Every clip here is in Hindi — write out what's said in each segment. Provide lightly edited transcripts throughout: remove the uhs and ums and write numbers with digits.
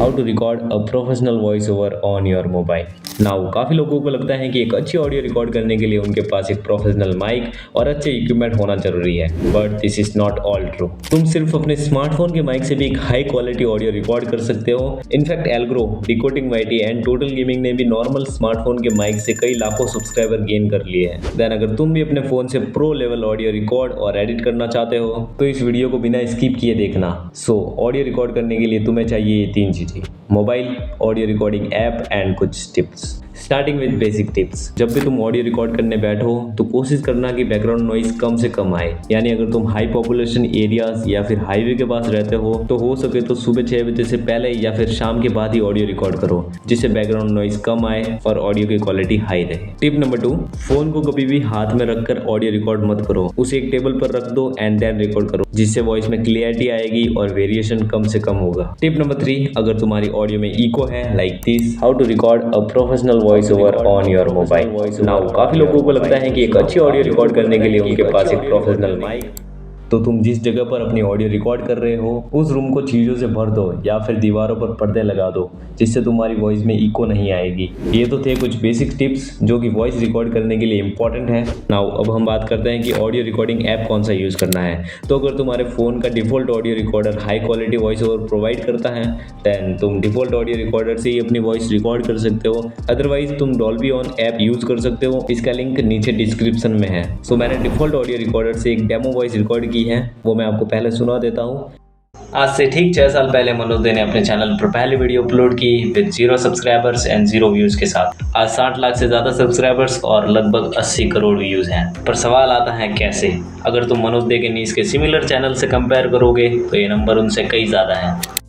How to record a professional voice over on your mobile. Now काफ़ी लोगों को लगता है कि एक अच्छी ऑडियो रिकॉर्ड करने के लिए उनके पास एक प्रोफेशनल माइक और अच्छे इक्विपमेंट होना जरूरी है, but this is not all true. तुम सिर्फ अपने स्मार्टफोन के माइक से भी एक हाई क्वालिटी ऑडियो रिकॉर्ड कर सकते हो। इनफैक्ट एल्ग्रो, decoding YT and total gaming ने भी नॉर्मल स्मार्टफोन के माइक से कई लाखों सब्सक्राइबर गेन कर लिए हैं। देन अगर तुम भी अपने फोन से प्रो लेवल ऑडियो रिकॉर्ड और एडिट करना चाहते हो तो इस वीडियो को बिना स्किप किए देखना। ऑडियो रिकॉर्ड करने के लिए तुम्हें चाहिए ये 3 चीजें: mobile, audio recording app and कुछ tips. Starting with basic tips. जब भी तुम ऑडियो रिकॉर्ड करने बैठो तो कोशिश करना कि बैकग्राउंड नॉइज कम से कम आए। यानी अगर तुम हाई पॉपुलेशन एरियाज या फिर हाईवे के पास रहते हो तो हो सके तो सुबह 6 बजे से पहले या फिर शाम के बाद ही ऑडियो रिकॉर्ड करो, जिससे बैकग्राउंड नॉइज कम आए और ऑडियो की क्वालिटी हाई रहे। टिप नंबर 2, फोन को कभी भी हाथ में रखकर ऑडियो रिकॉर्ड मत करो। उसे एक टेबल पर रख दो एंड देन रिकॉर्ड करो, जिससे वॉइस में क्लियरिटी आएगी और वेरिएशन कम से कम होगा। टिप नंबर 3, अगर तुम्हारी ऑडियो में इको है like this, how to record a professional voice over on your mobile. Now काफी लोगों को लगता है कि एक अच्छी ऑडियो रिकॉर्ड करने के लिए उनके पास एक प्रोफेशनल माइक, तो तुम जिस जगह पर अपनी ऑडियो रिकॉर्ड कर रहे हो उस रूम को चीज़ों से भर दो या फिर दीवारों पर पर्दे लगा दो, जिससे तुम्हारी वॉइस में इको नहीं आएगी। ये तो थे कुछ बेसिक टिप्स जो कि वॉइस रिकॉर्ड करने के लिए इंपॉर्टेंट है। नाउ अब हम बात करते हैं कि ऑडियो रिकॉर्डिंग ऐप कौन सा यूज़ करना है। तो अगर तुम्हारे फ़ोन का default audio recorder high quality voice over provide करता है दैन तुम डिफ़ॉल्ट ऑडियो रिकॉर्डर से ही अपनी वॉइस रिकॉर्ड कर सकते हो। अदरवाइज तुम डॉल्बी ऑन ऐप यूज़ कर सकते हो, इसका लिंक नीचे डिस्क्रिप्शन में है। मैंने डिफ़ॉल्ट ऑडियो रिकॉर्डर से एक डेमो वॉइस रिकॉर्ड की है, वो मैं आपको पहले सुना देता हूँ। आज से ठीक 6 साल पहले मनोज ने अपने चैनल पर पहली वीडियो अपलोड की विद 0 सब्सक्राइबर्स एंड 0 व्यूज के साथ। आज 60 लाख से ज्यादा सब्सक्राइबर्स और लगभग 80 करोड़ व्यूज हैं। पर सवाल आता है कैसे? अगर तुम मनोज के नीस के सिमिलर चैनल से कंपेयर करोगे तो ये नंबर उनसे कई ज्यादा है।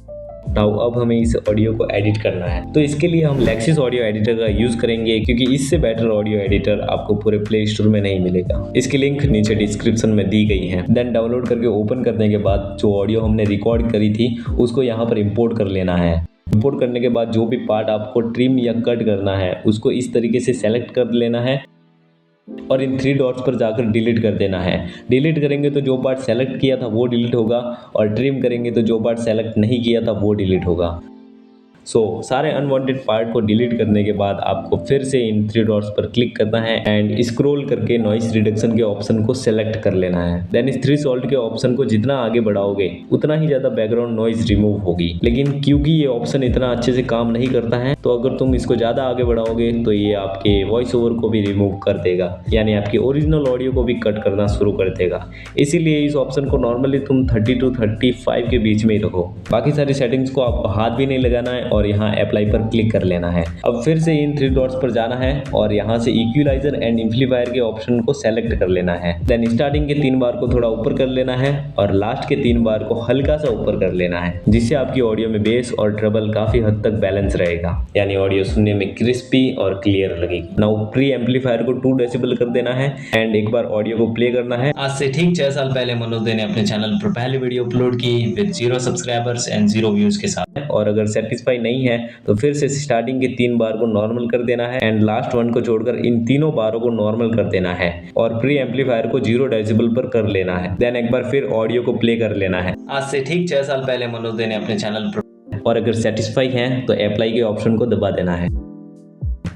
नाउ अब हमें इस ऑडियो को एडिट करना है, तो इसके लिए हम लेक्सिस ऑडियो एडिटर का यूज करेंगे, क्योंकि इससे बेटर ऑडियो एडिटर आपको पूरे प्ले स्टोर में नहीं मिलेगा। इसकी लिंक नीचे डिस्क्रिप्शन में दी गई है। देन डाउनलोड करके ओपन करने के बाद जो ऑडियो हमने रिकॉर्ड करी थी उसको यहाँ पर इंपोर्ट कर लेना है। इंपोर्ट करने के बाद जो भी पार्ट आपको ट्रिम या कट करना है उसको इस तरीके से सेलेक्ट कर लेना है और इन 3 डॉट्स पर जाकर डिलीट कर देना है। डिलीट करेंगे तो जो पार्ट सेलेक्ट किया था वो डिलीट होगा और ट्रिम करेंगे तो जो पार्ट सेलेक्ट नहीं किया था वो डिलीट होगा। सारे अनवांटेड पार्ट को डिलीट करने के बाद आपको फिर से इन 3 डॉट्स पर क्लिक करना है एंड स्क्रॉल करके नॉइस रिडक्शन के ऑप्शन को सेलेक्ट कर लेना है। देन इस 3 सॉल्ट के ऑप्शन को जितना आगे बढ़ाओगे उतना ही ज़्यादा बैकग्राउंड नॉइज रिमूव होगी। लेकिन क्योंकि ये ऑप्शन इतना अच्छे से काम नहीं करता है तो अगर तुम इसको ज़्यादा आगे बढ़ाओगे तो ये आपके वॉइस ओवर को भी रिमूव कर देगा, यानी आपकी ओरिजिनल ऑडियो को भी कट करना शुरू कर देगा। इसीलिए इस ऑप्शन को नॉर्मली तुम 30 to 35 के बीच में ही रखो। बाकी सारी सेटिंग्स को आपको हाथ भी नहीं लगाना है और यहाँ अप्लाई पर क्लिक कर लेना है। अब फिर से इन 3 डॉट्स पर जाना है और यहाँ से इक्विलाइजर एंड एम्पलीफायर के ऑप्शन को सेलेक्ट कर लेना है। देन स्टार्टिंग के 3 बार को थोड़ा ऊपर कर लेना है और लास्ट के 3 बार को हल्का सा ऊपर कर लेना है, जिससे आपकी ऑडियो में बेस और ट्रबल काफी हद तक बैलेंस रहेगा, यानी ऑडियो सुनने में क्रिस्पी और क्लियर लगेगी। नाउ प्री एम्पलीफायर को 2 डेसिबल कर देना है एंड एक बार ऑडियो को प्ले करना है। आज से ठीक 6 साल पहले मनोज ने अपने चैनल पर पहली वीडियो अपलोड की विद 0 सब्सक्राइबर्स एंड 0 व्यूज के साथ। और अगर सेटिस्फाई नहीं है तो फिर से स्टार्टिंग के 3 बार को नॉर्मल कर देना है एंड लास्ट 1 को छोड़कर इन तीनों बारों को नॉर्मल कर देना है और प्री एम्पलीफायर को 0 डेसिबल पर कर लेना है। देन एक बार फिर ऑडियो को प्ले कर लेना है। आज से ठीक 6 साल पहले मनोज ने अपने चैनल पर, और अगर सेटिस्फाई है तो अप्लाई के ऑप्शन को दबा देना है।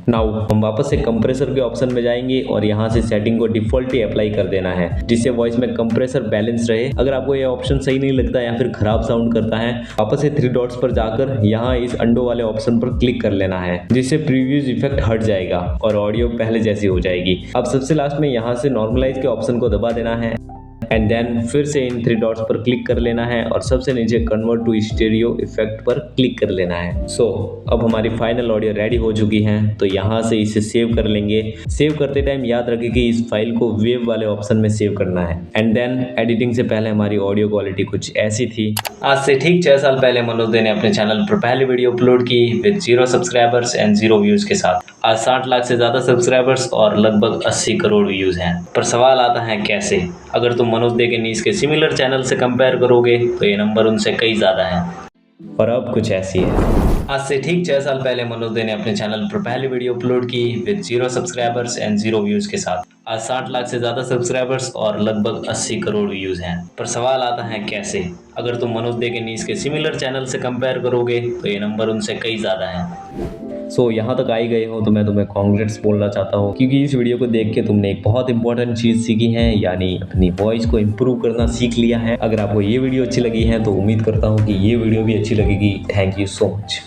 नाउ हम वापस से कंप्रेसर के ऑप्शन में जाएंगे और यहाँ से सेटिंग को डिफॉल्ट ही अप्लाई कर देना है, जिससे वॉइस में कंप्रेसर बैलेंस रहे। अगर आपको ये ऑप्शन सही नहीं लगता या फिर खराब साउंड करता है, वापस से 3 डॉट्स पर जाकर यहाँ इस अंडो वाले ऑप्शन पर क्लिक कर लेना है, जिससे प्रीव्यूज इफेक्ट हट जाएगा और ऑडियो पहले जैसी हो जाएगी। अब सबसे लास्ट में यहाँ से नॉर्मलाइज के ऑप्शन को दबा देना है एंड देन फिर से इन 3 डॉट्स पर क्लिक कर लेना है और सबसे नीचे कन्वर्ट टू स्टीरियो इफेक्ट पर क्लिक कर लेना है। अब हमारी फाइनल ऑडियो रेडी हो चुकी है, तो यहाँ से इसे सेव कर लेंगे। सेव करते टाइम याद रखें कि इस फाइल को वेव वाले ऑप्शन में सेव करना है एंड देन एडिटिंग से पहले हमारी ऑडियो क्वालिटी कुछ ऐसी थी। आज से ठीक 6 साल पहले मनोज ने अपने चैनल पर पहली वीडियो अपलोड की विद 0 सब्सक्राइबर्स एंड 0 व्यूज के साथ। आज 60 लाख से ज्यादा सब्सक्राइबर्स और लगभग 80 करोड़ व्यूज हैं। पर सवाल आता है कैसे? अगर तुम मनोज के नीस के सिमिलर चैनल से कंपेयर करोगे तो ये नंबर उनसे कई ज्यादा है। और अब कुछ ऐसी है। आज से ठीक 6 साल पहले मनोज दे ने अपने चैनल पर पहली वीडियो अपलोड की विद 0 सब्सक्राइबर्स एंड 0 व्यूज के साथ। आज 60 लाख से ज्यादा सब्सक्राइबर्स और लगभग 80 करोड़ व्यूज हैं। पर सवाल आता है कैसे? अगर तुम मनोज दे के नीस के सिमिलर चैनल से कंपेयर करोगे तो ये नंबर उनसे कई ज्यादा है। सो यहाँ तक आई गए हो तो मैं तुम्हें कॉन्ग्रेट्स बोलना चाहता हूँ, क्योंकि इस वीडियो को देख के तुमने एक बहुत इंपॉर्टेंट चीज़ सीखी है, यानी अपनी वॉइस को इम्प्रूव करना सीख लिया है। अगर आपको ये वीडियो अच्छी लगी है तो उम्मीद करता हूँ कि ये वीडियो भी अच्छी लगेगी। Thank you so much.